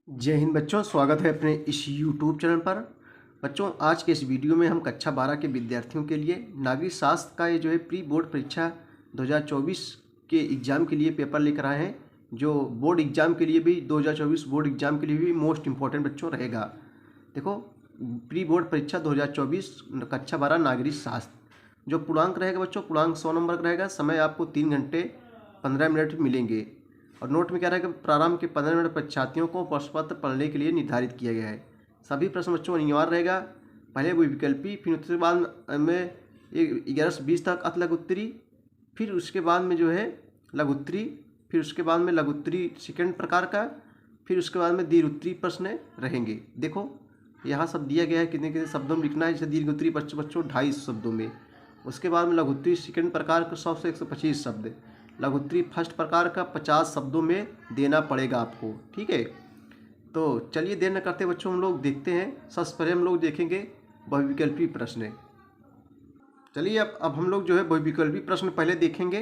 जय हिंद बच्चों, स्वागत है अपने इस YouTube चैनल पर। बच्चों, आज के इस वीडियो में हम कक्षा 12 के विद्यार्थियों के लिए नागरिक शास्त्र का ये जो है प्री बोर्ड परीक्षा 2024 के एग्ज़ाम के लिए पेपर लेकर आए हैं, जो बोर्ड एग्ज़ाम के लिए भी 2024 बोर्ड एग्ज़ाम के लिए भी मोस्ट इम्पॉर्टेंट बच्चों रहेगा। देखो, प्री बोर्ड परीक्षा 2024 कक्षा 12 नागरिक शास्त्र जो पूर्णांक रहेगा बच्चों, पूर्णांक 100 नंबर का रहेगा। समय आपको 3 घंटे 15 मिनट मिलेंगे और नोट में क्या रहेगा, प्रारंभ के 15 मिनट परीक्षार्थियों को प्रश्न पत्र पढ़ने के लिए निर्धारित किया गया है। सभी प्रश्न बच्चों अनिवार्य रहेगा। पहले वो विकल्पी, फिर उसके बाद में 11 से 20 तक अति लघु उत्तरी, फिर उसके बाद में जो है लघु उत्तरी, फिर उसके बाद में लघु उत्तरी सेकंड प्रकार का, फिर उसके बाद में दीर्घ उत्तरी प्रश्न रहेंगे। देखो यहाँ सब दिया गया है, कितने कितने शब्दों में लिखना है। जैसे दीर्घ उत्तरी बच्चों 250 शब्दों में, उसके बाद में लघु उत्तरी सेकंड प्रकार का 100 से 125 शब्द, लघु उत्तरी फर्स्ट प्रकार का 50 शब्दों में देना पड़ेगा आपको। ठीक है, तो चलिए देर न करते बच्चों, हम लोग देखते हैं। सबसे पहले हम लोग देखेंगे बहुविकल्पी प्रश्न। चलिए अब हम लोग जो है बहुविकल्पी प्रश्न पहले देखेंगे।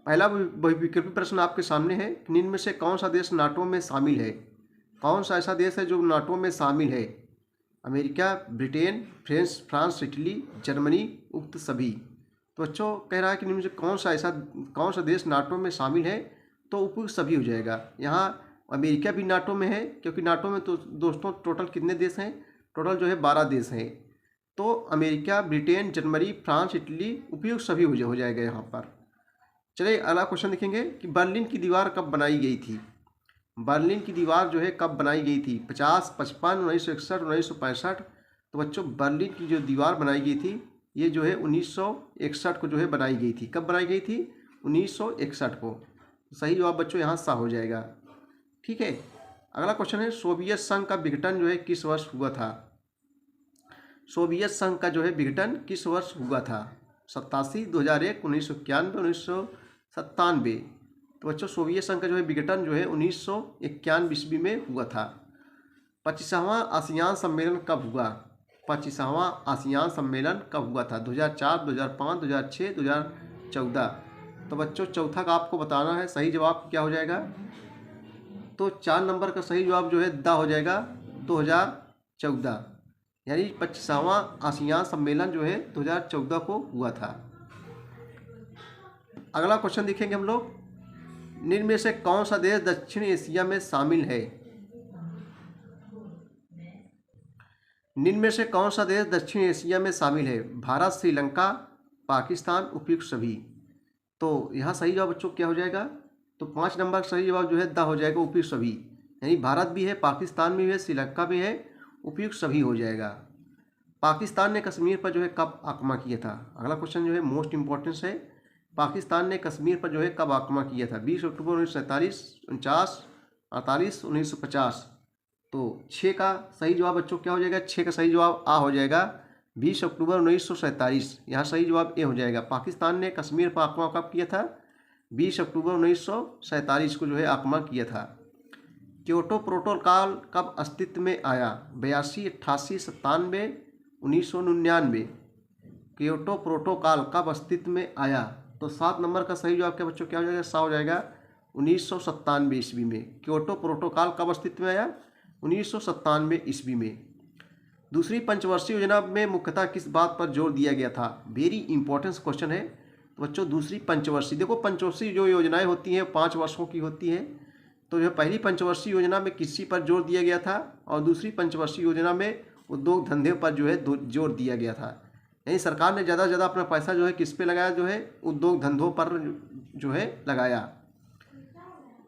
पहला बहुविकल्पी प्रश्न आपके सामने है, निम्न में से कौन सा देश नाटो में शामिल है। कौन सा ऐसा देश है जो नाटो में शामिल है? America, Britain, France, Italy, Germany, उक्त सभी। तो बच्चों कह रहा है कि निम्न से कौन सा देश नाटो में शामिल है, तो उपयुक्त सभी हो जाएगा। यहाँ अमेरिका भी नाटो में है, क्योंकि नाटो में तो दोस्तों टोटल कितने देश हैं? टोटल जो है 12 देश हैं। तो America, Britain, Germany, France, Italy उपयुक्त सभी हो जाएगा यहाँ पर। चलिए अगला क्वेश्चन देखेंगे कि बर्लिन की दीवार कब बनाई गई थी। बर्लिन की दीवार जो है कब बनाई गई थी? 50, 55, 1961, 1965। तो बच्चों बर्लिन की जो दीवार बनाई गई थी ये जो है 1961 को जो है बनाई गई थी। कब बनाई गई थी? 1961 को। सही जवाब बच्चों यहाँ सा हो जाएगा। ठीक है, अगला क्वेश्चन है, सोवियत संघ का विघटन जो है किस वर्ष हुआ था? सोवियत संघ का जो है विघटन किस वर्ष हुआ था? 87, 2001, 1991, 1997। तो बच्चों सोवियत संघ का जो है विघटन जो है 1991 ईस्वी में हुआ था। 25वां आसियान सम्मेलन कब हुआ? 25वां आसियान सम्मेलन कब हुआ था? 2004, 2005, 2006, 2014। तो बच्चों चौथा का आपको बताना है। सही जवाब क्या हो जाएगा? तो 4 नंबर का सही जवाब जो है द हो जाएगा, 2014। यानी 25वां आसियान सम्मेलन जो है 2014 को हुआ था। अगला क्वेश्चन देखेंगे हम लोग, निम्न में से कौन सा देश दक्षिण एशिया में शामिल है? निम्न में से कौन सा देश दक्षिण एशिया में शामिल है? भारत, श्रीलंका, पाकिस्तान, उपयुक्त सभी। तो यहाँ सही जवाब बच्चों क्या हो जाएगा? तो 5 नंबर का सही जवाब जो है द हो जाएगा, उपयुक्त सभी। यानी भारत भी है, पाकिस्तान भी है, श्रीलंका भी है, उपयुक्त सभी हो जाएगा। पाकिस्तान ने कश्मीर पर जो है कब आक्रमण किया था? अगला क्वेश्चन जो है मोस्ट इम्पोर्टेंस है। पाकिस्तान ने कश्मीर पर जो है कब आक्रमण किया था? 20 अक्टूबर 1947, 49, 48, 1950। तो 6 का सही जवाब बच्चों क्या हो जाएगा? 6 का सही जवाब आ हो जाएगा, 20 अक्टूबर 1947। यहाँ सही जवाब ए हो जाएगा। पाकिस्तान ने कश्मीर पर आक्रमण कब किया था? 20 अक्टूबर 1947 को जो है आक्रमण किया था। क्योटो प्रोटोकॉल कब अस्तित्व में आया? 82, 88, 97, 1999। क्योटो प्रोटोकॉल कब अस्तित्व में आया? तो 7 नंबर का सही जवाब क्या बच्चों क्या हो जाएगा? सा हो जाएगा, 1997 ईस्वी में। क्योटो प्रोटोकॉल कब अस्तित्व में आया? 1997 ईस्वी में। दूसरी पंचवर्षीय योजना में मुख्यतः किस बात पर जोर दिया गया था? वेरी इंपॉर्टेंट क्वेश्चन है। तो बच्चों दूसरी पंचवर्षीय, देखो पंचवर्षीय जो योजनाएं होती हैं 5 वर्षों की होती हैं। तो जो पहली पंचवर्षीय योजना में किसी पर जोर दिया गया था, और दूसरी पंचवर्षीय योजना में उद्योग धंधे पर जो है जोर दिया गया था। यानी सरकार ने ज़्यादा से ज़्यादा अपना पैसा जो है किस पे लगाया? जो है उद्योग धंधों पर जो है लगाया।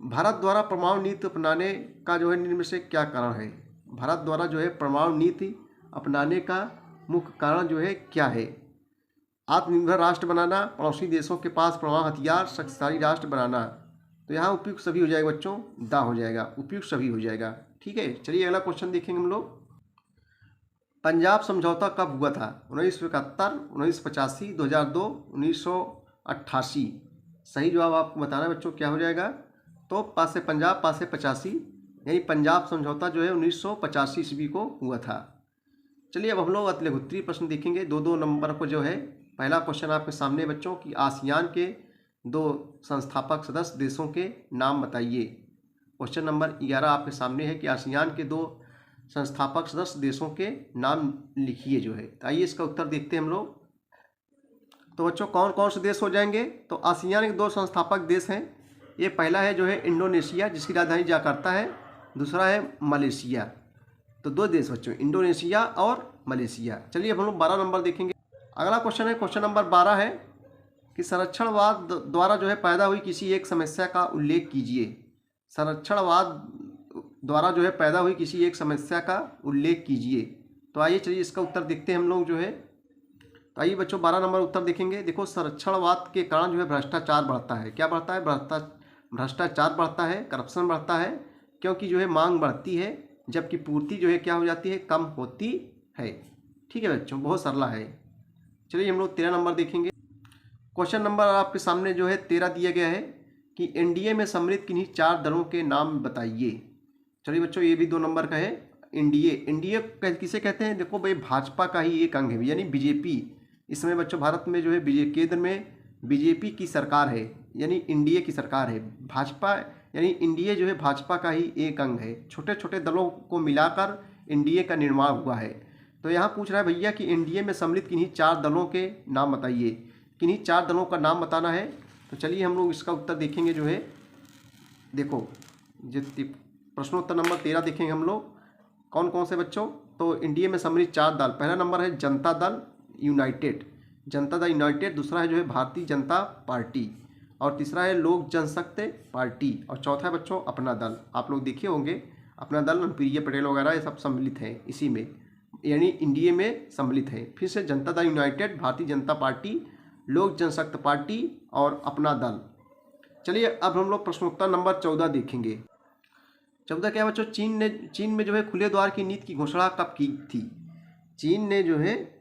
भारत द्वारा परमाणु नीति अपनाने का जो है निम्न में से क्या कारण है? भारत द्वारा जो है परमाणु नीति अपनाने का मुख्य कारण जो है क्या है? आत्मनिर्भर राष्ट्र बनाना, पड़ोसी देशों के पास परमाणु हथियार, शक्तिशाली राष्ट्र बनाना। तो यहाँ उपयुक्त सभी हो जाएगा बच्चों, दा हो जाएगा, उपयुक्त सभी हो जाएगा। ठीक है, चलिए अगला क्वेश्चन देखेंगे हम लोग। पंजाब समझौता कब हुआ था? 1971, 1985, 2002, 1988। सही जवाब आपको बताना है बच्चों क्या हो जाएगा? तो पास से पंजाब, पास से 85, यानी पंजाब समझौता जो है 1985 ईस्वी को हुआ था। चलिए अब हम लोग अति लघु उत्तरीय प्रश्न देखेंगे। 2-2 नंबर को जो है। पहला क्वेश्चन आपके सामने बच्चों कि आसियान के 2 संस्थापक सदस्य देशों के नाम बताइए। क्वेश्चन नंबर 11 आपके सामने है कि आसियान के 2 संस्थापक सदस्य देशों के नाम लिखिए जो है। तो आइए इसका उत्तर देखते हैं हम लोग। तो बच्चों कौन कौन से देश हो जाएंगे? तो आसियान के 2 संस्थापक देश हैं। ये पहला है जो है इंडोनेशिया, जिसकी राजधानी जकार्ता है। दूसरा है मलेशिया। तो 2 देश बच्चों, इंडोनेशिया और मलेशिया। चलिए अब हम लोग 12 नंबर देखेंगे। अगला क्वेश्चन है, क्वेश्चन नंबर 12 है कि संरक्षणवाद द्वारा जो है पैदा हुई किसी एक समस्या का उल्लेख कीजिए। संरक्षणवाद द्वारा जो है पैदा हुई किसी एक समस्या का उल्लेख कीजिए। तो आइए चलिए इसका उत्तर देखते हैं हम लोग जो है। तो आइए बच्चों 12 नंबर उत्तर देखेंगे। देखो, संरक्षणवाद के कारण जो है भ्रष्टाचार बढ़ता है। क्या बढ़ता है? भ्रष्टाचार बढ़ता है, करप्शन बढ़ता है, क्योंकि जो है मांग बढ़ती है जबकि पूर्ति जो है क्या हो जाती है? कम होती है। ठीक है बच्चों, बहुत सरला है। चलिए हम लोग 13 नंबर देखेंगे। क्वेश्चन नंबर आपके सामने जो है 13 दिया गया है कि एनडीए में सम्मिलित किन्हीं 4 दलों के नाम बताइए। चलिए बच्चों, ये भी 2 नंबर का है। एनडीए किसे कहते हैं? देखो भाई, भाजपा का ही एक अंग है, यानी बीजेपी। इस समय बच्चों भारत में जो है केंद्र में बीजेपी की सरकार है, यानी एनडीए की सरकार है। भाजपा यानी एनडीए जो है भाजपा का ही एक अंग है। छोटे छोटे दलों को मिलाकर एनडीए का निर्माण हुआ है। तो यहाँ पूछ रहा है भैया कि एनडीए में सम्मिलित किन्हीं 4 दलों के नाम बताइए। किन्हीं 4 दलों का नाम बताना है। तो चलिए हम लोग इसका उत्तर देखेंगे जो है। देखो, प्रश्नोत्तर नंबर 13 देखेंगे हम लोग। कौन कौन से बच्चों? तो एनडीए में सम्मिलित 4 दल। पहला नंबर है जनता दल यूनाइटेड, जनता दल यूनाइटेड। दूसरा है जो है भारतीय जनता पार्टी, और तीसरा है लोक जनशक्ति पार्टी, और चौथा है बच्चों अपना दल। आप लोग देखे होंगे अपना दल, प्रिय पटेल वगैरह ये सब सम्मिलित हैं इसी में, यानी एनडीए में सम्मिलित है। फिर से जनता दल यूनाइटेड, भारतीय जनता पार्टी, लोक जनशक्ति पार्टी और अपना दल। चलिए अब हम लोग प्रश्नोत्तर नंबर 14 देखेंगे। 14 क्या बच्चों? चीन में जो है खुले द्वार की नीति की घोषणा कब की थी? चीन ने जो है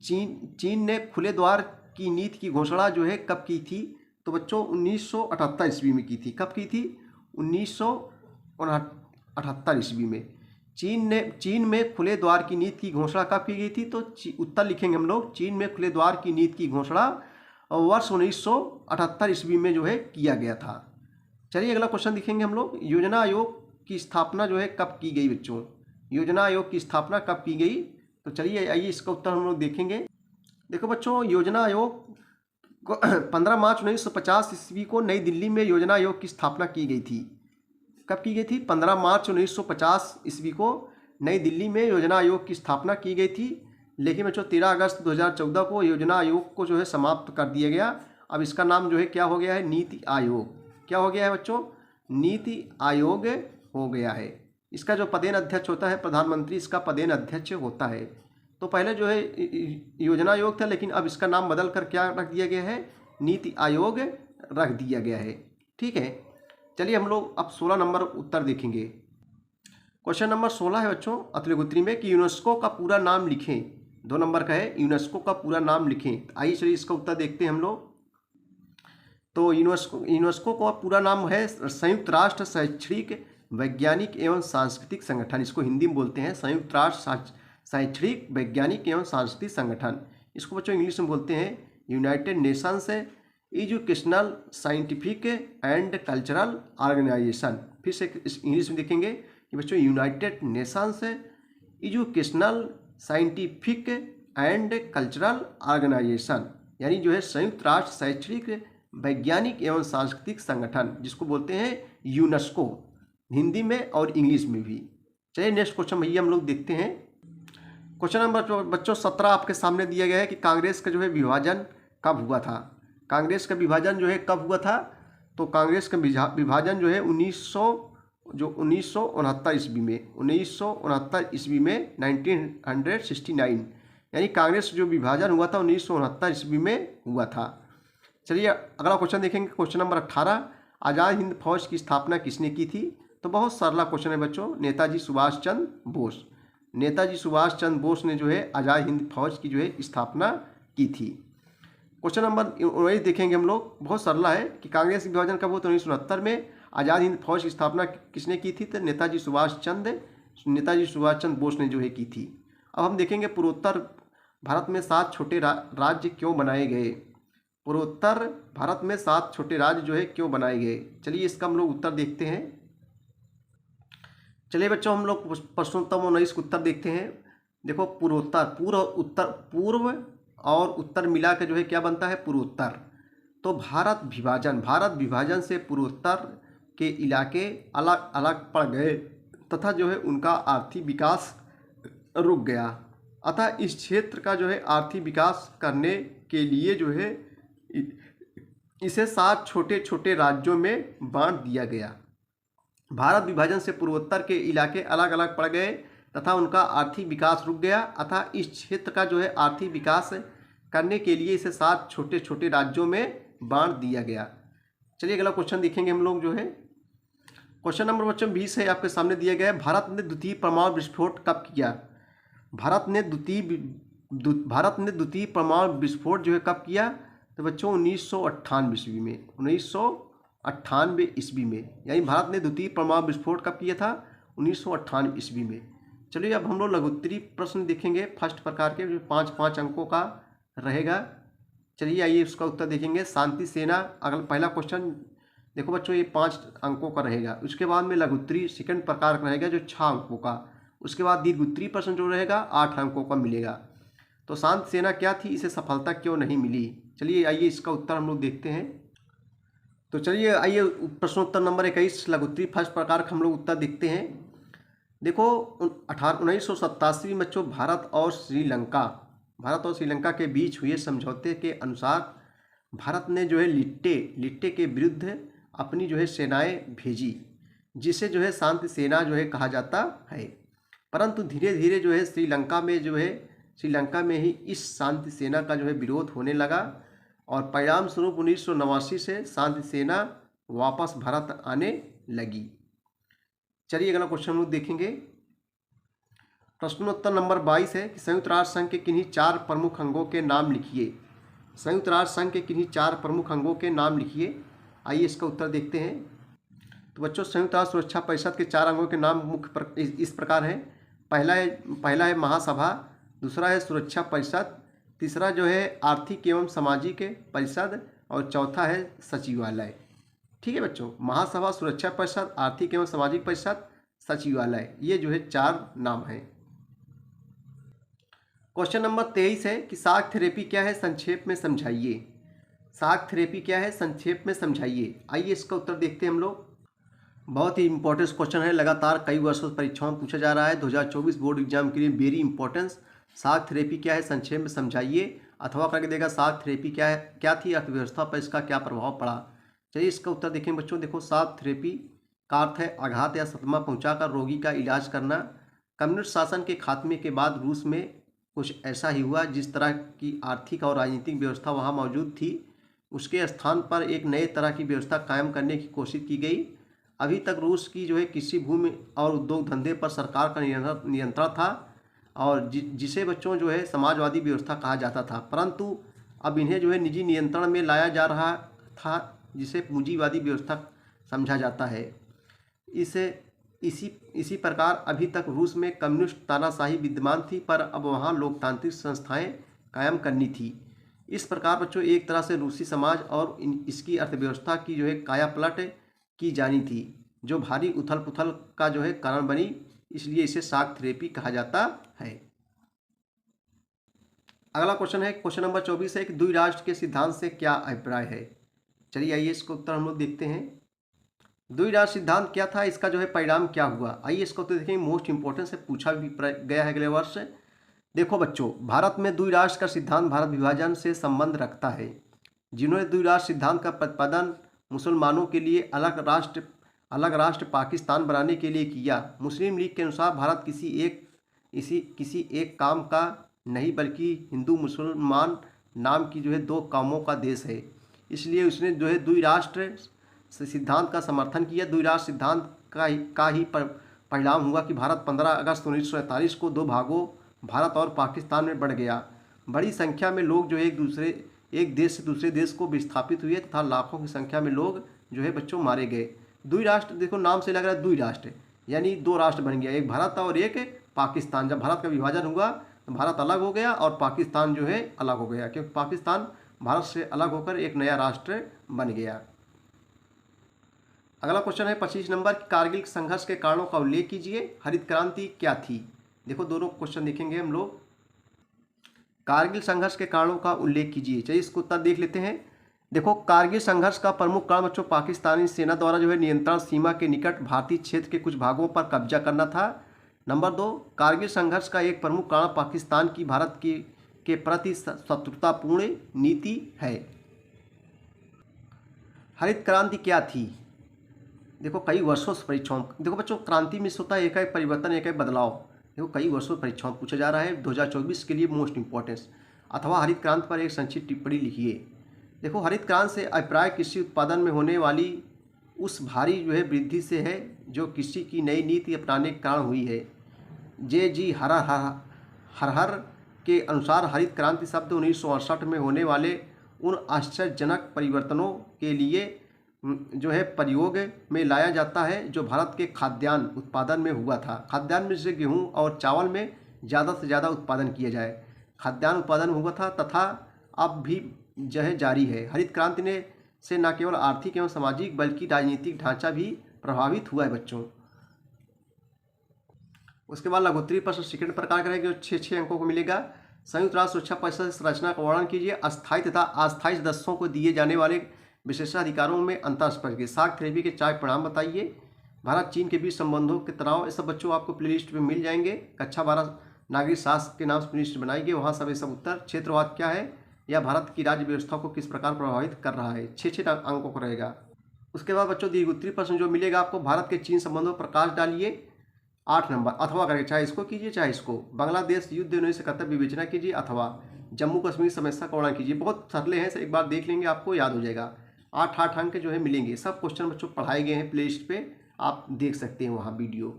चीन ने खुले द्वार की नीति की घोषणा जो है कब की थी? तो बच्चों 1978 ईस्वी में की थी। कब की थी? 1978 ईस्वी में। चीन में खुले द्वार की नीति की घोषणा कब की गई थी? तो उत्तर लिखेंगे हम लोग। चीन में खुले द्वार की नीति की घोषणा वर्ष 1978 ईस्वी में जो है किया गया था। चलिए अगला क्वेश्चन देखेंगे हम लोग। योजना आयोग की स्थापना जो है कब की गई बच्चों? योजना आयोग की स्थापना कब की गई? तो चलिए आइए इसका उत्तर हम लोग देखेंगे। देखो बच्चों, योजना आयोग को 15 मार्च 1950 ईस्वी को नई दिल्ली में योजना आयोग की स्थापना की गई थी। कब की गई थी? 15 मार्च 1950 ईस्वी को नई दिल्ली में योजना आयोग की स्थापना की गई थी। लेकिन बच्चों 13 अगस्त 2014 को योजना आयोग को जो है समाप्त कर दिया गया। अब इसका नाम जो है क्या हो गया है? नीति आयोग। क्या हो गया है बच्चों? नीति आयोग हो गया है। इसका जो पदेन अध्यक्ष होता है, प्रधानमंत्री इसका पदेन अध्यक्ष होता है। तो पहले जो है योजना आयोग था, लेकिन अब इसका नाम बदल कर क्या रख दिया गया है? नीति आयोग रख दिया गया है। ठीक है, चलिए हम लोग अब 16 नंबर उत्तर देखेंगे। क्वेश्चन नंबर 16 है बच्चों अतुल्य में कि यूनेस्को का पूरा नाम लिखें। 2 नंबर का है, यूनेस्को का पूरा नाम लिखें। आइए चलिए इसका उत्तर देखते हैं हम लोग। तो यूनेस्को का पूरा नाम है संयुक्त राष्ट्र शैक्षणिक वैज्ञानिक एवं सांस्कृतिक संगठन। इसको हिंदी में बोलते हैं संयुक्त राष्ट्र शैक्षणिक वैज्ञानिक एवं सांस्कृतिक संगठन। इसको बच्चों इंग्लिश में बोलते हैं United Nations Educational Scientific and Cultural Organization. फिर से इंग्लिश में देखेंगे कि बच्चों United Nations Educational Scientific and Cultural Organization, यानी जो है संयुक्त राष्ट्र शैक्षणिक वैज्ञानिक एवं सांस्कृतिक संगठन, जिसको बोलते हैं यूनेस्को हिंदी में और इंग्लिश में भी। चलिए नेक्स्ट क्वेश्चन भैया हम लोग देखते हैं। क्वेश्चन नंबर बच्चों 17 आपके सामने दिया गया है कि कांग्रेस का जो है विभाजन कब हुआ था? कांग्रेस का विभाजन जो है कब हुआ था? तो कांग्रेस का विभाजन जो है 1969 ईस्वी में, 1969 ईस्वी में 1969, यानी कांग्रेस जो विभाजन हुआ था 1969 ईस्वी में हुआ था। चलिए अगला क्वेश्चन देखेंगे। क्वेश्चन नंबर 18, आज़ाद हिंद फौज की स्थापना किसने की थी? तो बहुत सरला क्वेश्चन है बच्चों, नेताजी सुभाष चंद्र बोस। नेताजी सुभाष चंद्र बोस ने जो है आज़ाद हिंद फौज की जो है स्थापना की थी। क्वेश्चन नंबर 19 देखेंगे हम लोग। बहुत सरला है कि कांग्रेस विभाजन कब हुआ? तो 1969 में। आज़ाद हिंद फौज की स्थापना किसने की थी? तो नेताजी सुभाष चंद्र बोस ने जो है की थी। अब हम देखेंगे पूर्वोत्तर भारत में 7 छोटे राज्य क्यों बनाए गए? पूर्वोत्तर भारत में 7 छोटे राज्य जो है क्यों बनाए गए? चलिए इसका हम लोग उत्तर देखते हैं। चलिए बच्चों, हम लोग प्रश्नोत्तर 19 का उत्तर देखते हैं। देखो, पूर्वोत्तर, पूर्व, उत्तर, पूर्व और उत्तर मिला के जो है क्या बनता है? पूर्वोत्तर। तो भारत विभाजन से पूर्वोत्तर के इलाके अलग अलग पड़ गए तथा जो है उनका आर्थिक विकास रुक गया। अतः इस क्षेत्र का जो है आर्थिक विकास करने के लिए जो है इसे 7 छोटे छोटे राज्यों में बांट दिया गया। भारत विभाजन से पूर्वोत्तर के इलाके अलग अलग पड़ गए तथा उनका आर्थिक विकास रुक गया। अतः इस क्षेत्र का जो है आर्थिक विकास करने के लिए इसे 7 छोटे छोटे राज्यों में बांट दिया गया। चलिए अगला क्वेश्चन देखेंगे हम लोग जो है। क्वेश्चन नंबर बच्चों 20 है, आपके सामने दिया गया है। भारत ने द्वितीय परमाणु विस्फोट कब किया? भारत ने द्वितीय परमाणु विस्फोट जो है कब किया? तो बच्चों 1998 ईस्वी में, 1998 ईस्वी में। यानी भारत ने द्वितीय परमाणु विस्फोट कब किया था? 1998 ईस्वी में। चलिए अब हम लोग लघुत्तरीय प्रश्न देखेंगे फर्स्ट प्रकार के, जो 5-5 अंकों का रहेगा। चलिए आइए उसका उत्तर देखेंगे। शांति सेना, अगला पहला क्वेश्चन देखो बच्चों, ये 5 अंकों का रहेगा। उसके बाद में लघुत्तरीय सेकंड प्रकार का रहेगा जो 6 अंकों का। उसके बाद दीर्घोत्तरीय प्रश्न जो रहेगा 8 अंकों का मिलेगा। तो शांति सेना क्या थी, इसे सफलता क्यों नहीं मिली? चलिए आइए इसका उत्तर हम लोग देखते हैं। तो चलिए आइए प्रश्नोत्तर नंबर 21 लघुत्तरीय फर्स्ट प्रकार का हम लोग उत्तर देखते हैं। देखो 1987 में बच्चों भारत और श्रीलंका के बीच हुए समझौते के अनुसार भारत ने जो है लिट्टे के विरुद्ध अपनी जो है सेनाएं भेजी, जिसे जो है शांति सेना जो है कहा जाता है। परंतु धीरे धीरे जो है श्रीलंका में ही इस शांति सेना का जो है विरोध होने लगा और परिणाम स्वरूप 1989 से शांति सेना वापस भारत आने लगी। चलिए अगला क्वेश्चन हम लोग देखेंगे। प्रश्नोत्तर नंबर 22 है कि संयुक्त राष्ट्र संघ के किन्हीं 4 प्रमुख अंगों के नाम लिखिए। संयुक्त राष्ट्र संघ के किन्हीं 4 प्रमुख अंगों के नाम लिखिए। आइए इसका उत्तर देखते हैं। तो बच्चों संयुक्त राष्ट्र सुरक्षा परिषद के 4 अंगों के नाम मुख्य इस प्रकार हैं। पहला है महासभा, दूसरा है सुरक्षा परिषद, तीसरा जो है आर्थिक एवं सामाजिक परिषद और चौथा है सचिवालय। ठीक है बच्चों, महासभा, सुरक्षा परिषद, आर्थिक एवं सामाजिक परिषद, सचिवालय, ये जो है 4 नाम हैं। क्वेश्चन नंबर 23 है कि शाक थेरेपी क्या है, संक्षेप में समझाइए। शाक थेरेपी क्या है, संक्षेप में समझाइए। आइए इसका उत्तर देखते हैं हम लोग। बहुत ही इंपॉर्टेंट क्वेश्चन है, लगातार कई वर्षों से परीक्षाओं में पूछा जा रहा है। 2024 बोर्ड एग्जाम के लिए वेरी इंपॉर्टेंस। शाक थेरेपी क्या है, संक्षेप में समझाइए। अथवा करके देगा शाक थेरेपी क्या थी, अर्थव्यवस्था पर इसका क्या प्रभाव पड़ा। चलिए इसका उत्तर देखें बच्चों। देखो शाक थेरेपी का अर्थ है आघात या सदमा पहुँचाकर रोगी का इलाज करना। कम्युनिस्ट शासन के खात्मे के बाद रूस में कुछ ऐसा ही हुआ। जिस तरह की आर्थिक और राजनीतिक व्यवस्था वहाँ मौजूद थी, उसके स्थान पर एक नए तरह की व्यवस्था कायम करने की कोशिश की गई। अभी तक रूस की जो है कृषि, भूमि और उद्योग धंधे पर सरकार का नियंत्रण था और जिसे बच्चों जो है समाजवादी व्यवस्था कहा जाता था। परंतु अब इन्हें जो है निजी नियंत्रण में लाया जा रहा था, जिसे पूंजीवादी व्यवस्था समझा जाता है। इसी प्रकार अभी तक रूस में कम्युनिस्ट तानाशाही विद्यमान थी, पर अब वहाँ लोकतांत्रिक संस्थाएं कायम करनी थी। इस प्रकार बच्चों एक तरह से रूसी समाज और इसकी अर्थव्यवस्था की जो है काया पलट की जानी थी, जो भारी उथल पुथल का जो है कारण बनी। इसलिए इसे शाक थेरेपी कहा जाता है। अगला क्वेश्चन है, क्वेश्चन नंबर 24 है कि द्विराष्ट्र के सिद्धांत से क्या अभिप्राय है। चलिए आइए इसको उत्तर हम लोग देखते हैं। द्विराष्ट्र सिद्धांत क्या था, इसका जो है परिणाम क्या हुआ। आइए इसको उत्तर देखेंगे। मोस्ट इंपॉर्टेंट से पूछा भी गया है अगले वर्ष। देखो बच्चों, भारत में द्विराष्ट्र का सिद्धांत भारत विभाजन से संबंध रखता है। जिन्होंने द्विराष्ट्र सिद्धांत का प्रतिपादन मुसलमानों के लिए अलग राष्ट्र पाकिस्तान बनाने के लिए किया। मुस्लिम लीग के अनुसार भारत किसी एक काम का नहीं बल्कि हिंदू मुसलमान नाम की जो है 2 कौमों का देश है। इसलिए उसने जो है द्विराष्ट्र सिद्धांत का समर्थन किया। द्विराष्ट्र सिद्धांत का ही परिणाम हुआ कि भारत 15 अगस्त 1947 को 2 भागों भारत और पाकिस्तान में बढ़ गया। बड़ी संख्या में लोग जो एक देश से दूसरे देश को विस्थापित हुए तथा लाखों की संख्या में लोग जो है बच्चों मारे गए। द्विराष्ट्र, देखो नाम से लग रहा है द्विराष्ट्र, यानी 2 राष्ट्र बन गया, एक भारत और एक पाकिस्तान। जब भारत का विभाजन हुआ तो भारत अलग हो गया और पाकिस्तान जो है अलग हो गया, क्योंकि पाकिस्तान भारत से अलग होकर एक नया राष्ट्र बन गया। अगला क्वेश्चन है 25 नंबर, कारगिल संघर्ष के कारणों का उल्लेख कीजिए। हरित क्रांति क्या थी? देखो दोनों क्वेश्चन देखेंगे हम लोग। कारगिल संघर्ष के कारणों का उल्लेख कीजिए, चलिए इसको उत्तर देख लेते हैं। देखो कारगिल संघर्ष का प्रमुख कारण बच्चों पाकिस्तानी सेना द्वारा जो है नियंत्रण सीमा के निकट भारतीय क्षेत्र के कुछ भागों पर कब्जा करना था। नंबर 2, कारगिल संघर्ष का एक प्रमुख कारण पाकिस्तान की भारत के प्रति शत्रुतापूर्ण नीति है। हरित क्रांति क्या थी? देखो कई वर्षों से परीक्षाओं, देखो बच्चों क्रांति में होता है एक परिवर्तन, एक बदलाव। देखो कई वर्षों परीक्षाओं पूछा जा रहा है 2024 के लिए मोस्ट इंपॉर्टेंस। अथवा हरित क्रांति पर एक संक्षिप्त टिप्पणी लिखिए। देखो हरित क्रांति से अभिप्राय कृषि उत्पादन में होने वाली उस भारी जो है वृद्धि से है जो कृषि की नई नीति अपनाने के कारण हुई है। जे.जी. हरहर के अनुसार हरित क्रांति शब्द 1968 में होने वाले उन आश्चर्यजनक परिवर्तनों के लिए जो है प्रयोग में लाया जाता है जो भारत के खाद्यान्न उत्पादन में हुआ था। खाद्यान्न में से गेहूँ और चावल में ज़्यादा से ज़्यादा उत्पादन किया जाए, खाद्यान्न उत्पादन हुआ था तथा अब भी जो है जारी है। हरित क्रांति ने से न केवल आर्थिक एवं सामाजिक बल्कि राजनीतिक ढांचा भी प्रभावित हुआ है बच्चों। उसके बाद लघुत्तरीय प्रश्न सेकंड प्रकार का रहेगा जो 6 अंकों को मिलेगा। संयुक्त राष्ट्र सुरक्षा परिषद संरचना का वर्णन कीजिए। अस्थायी तथा अस्थायी सदस्यों को दिए जाने वाले विशेषाधिकारों में अंतर स्पष्ट कीजिए। सार्क थेरेपी के 4 परिणाम बताइए। भारत चीन के बीच संबंधों के तनाव, ये सब बच्चों आपको प्लेलिस्ट में मिल जाएंगे। कक्षा 12 नागरिक शास्त्र के नाम से प्लेलिस्ट बनाएंगे, वहाँ सब ये सब उत्तर। क्षेत्रवाद क्या है या भारत की राज्य व्यवस्था को किस प्रकार प्रभावित कर रहा है, 6 अंकों को रहेगा। उसके बाद बच्चों दीर्घोत्तरीय प्रश्न जो मिलेगा आपको, भारत के चीन संबंधों पर प्रकाश डालिए 8 नंबर। अथवा करें, चाहे इसको कीजिए चाहे इसको। बांग्लादेश युद्ध 1971 विवेचना कीजिए अथवा जम्मू कश्मीर समस्या का वर्णन कीजिए। बहुत सरले हैं, एक बार देख लेंगे आपको याद हो जाएगा। 8 अंक जो है मिलेंगे। सब क्वेश्चन बच्चों पढ़ाए गए हैं प्लेलिस्ट पे, आप देख सकते हैं वहाँ वीडियो।